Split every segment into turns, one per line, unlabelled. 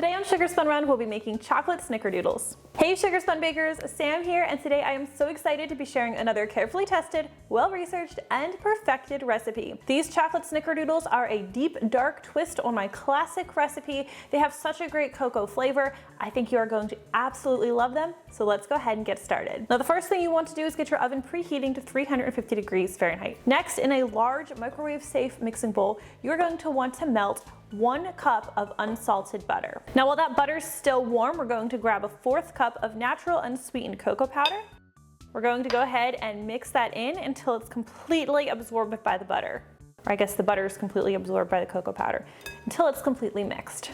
Today on Sugar Spun Run, we'll be making chocolate snickerdoodles. Hey Sugar Spun bakers, Sam here, and today I am so excited to be sharing another carefully tested, well-researched, and perfected recipe. These chocolate snickerdoodles are a deep, dark twist on my classic recipe. They have such a great cocoa flavor. I think you are going to absolutely love them, so let's go ahead and get started. Now the first thing you want to do is get your oven preheating to 350 degrees Fahrenheit. Next, in a large microwave-safe mixing bowl, you're going to want to melt 1 cup of unsalted butter. Now while that butter is still warm, we're going to grab a 1/4 cup of natural unsweetened cocoa powder. We're going to go ahead and mix that in until it's completely absorbed by the butter. Or I guess the butter is completely absorbed by the cocoa powder, until it's completely mixed.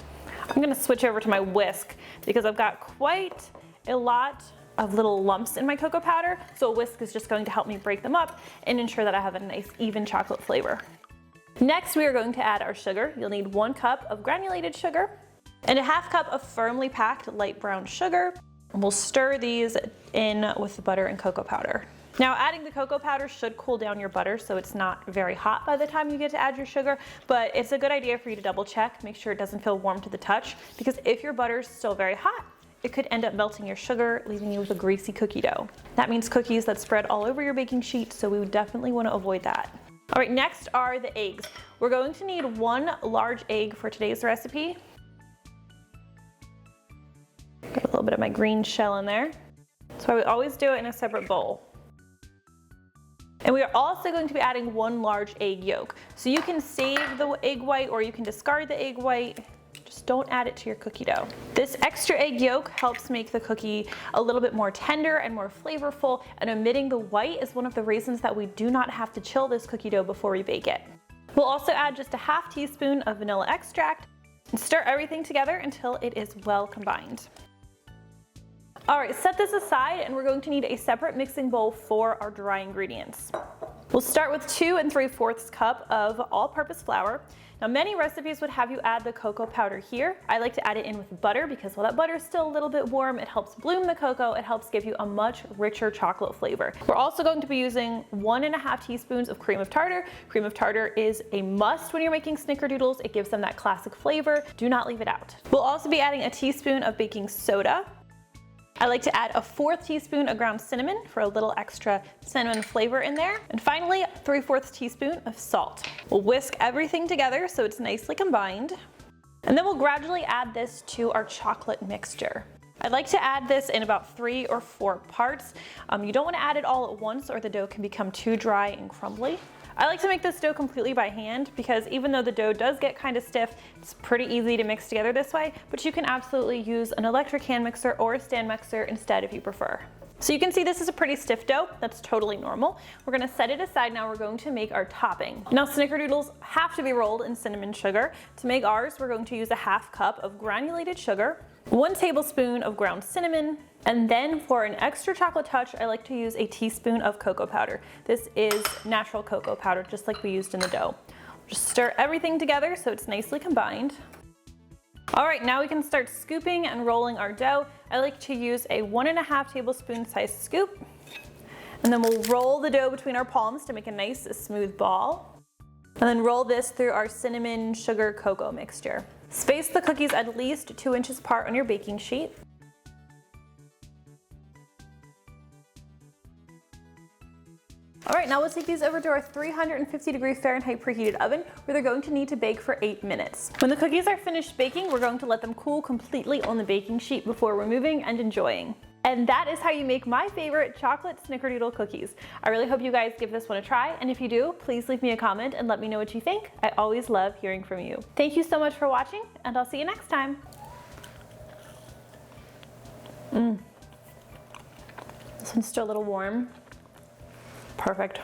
I'm gonna switch over to my whisk because I've got quite a lot of little lumps in my cocoa powder, so a whisk is just going to help me break them up and ensure that I have a nice even chocolate flavor. Next, we are going to add our sugar. You'll need 1 cup of granulated sugar and a 1/2 cup of firmly packed light brown sugar. And we'll stir these in with the butter and cocoa powder. Now, adding the cocoa powder should cool down your butter so it's not very hot by the time you get to add your sugar, but it's a good idea for you to double check, make sure it doesn't feel warm to the touch, because if your butter is still very hot, it could end up melting your sugar, leaving you with a greasy cookie dough. That means cookies that spread all over your baking sheet, so we would definitely want to avoid that. All right, next are the eggs. We're going to need 1 large egg for today's recipe. Got a little bit of my green shell in there. That's why we always do it in a separate bowl. And we are also going to be adding 1 large egg yolk. So you can save the egg white or you can discard the egg white. Just don't add it to your cookie dough. This extra egg yolk helps make the cookie a little bit more tender and more flavorful, and omitting the white is one of the reasons that we do not have to chill this cookie dough before we bake it. We'll also add just a 1/2 teaspoon of vanilla extract and stir everything together until it is well combined. All right, set this aside and we're going to need a separate mixing bowl for our dry ingredients. We'll start with 2 3/4 cup of all-purpose flour. Now many recipes would have you add the cocoa powder here. I like to add it in with butter because while that butter is still a little bit warm, it helps bloom the cocoa, it helps give you a much richer chocolate flavor. We're also going to be using 1 1/2 teaspoons of cream of tartar. Cream of tartar is a must when you're making snickerdoodles. It gives them that classic flavor. Do not leave it out. We'll also be adding a teaspoon of baking soda. I like to add a 1/4 teaspoon of ground cinnamon for a little extra cinnamon flavor in there. And finally, 3/4 teaspoon of salt. We'll whisk everything together so it's nicely combined. And then we'll gradually add this to our chocolate mixture. I like to add this in about 3 or 4 parts. You don't want to add it all at once or the dough can become too dry and crumbly. I like to make this dough completely by hand because even though the dough does get kind of stiff, it's pretty easy to mix together this way, but you can absolutely use an electric hand mixer or a stand mixer instead if you prefer. So you can see this is a pretty stiff dough. That's totally normal. We're gonna set it aside now. We're going to make our topping. Now snickerdoodles have to be rolled in cinnamon sugar. To make ours, we're going to use a 1/2 cup of granulated sugar, 1 tablespoon of ground cinnamon, and then for an extra chocolate touch, I like to use a teaspoon of cocoa powder. This is natural cocoa powder, just like we used in the dough. Just stir everything together so it's nicely combined. All right, now we can start scooping and rolling our dough. I like to use a 1 1/2 tablespoon sized scoop. And then we'll roll the dough between our palms to make a nice smooth ball. And then roll this through our cinnamon sugar cocoa mixture. Space the cookies at least 2 inches apart on your baking sheet. All right, now we'll take these over to our 350 degree Fahrenheit preheated oven where they're going to need to bake for 8 minutes. When the cookies are finished baking, we're going to let them cool completely on the baking sheet before removing and enjoying. And that is how you make my favorite chocolate snickerdoodle cookies. I really hope you guys give this one a try, and if you do, please leave me a comment and let me know what you think. I always love hearing from you. Thank you so much for watching, and I'll see you next time. This one's still a little warm. Perfect.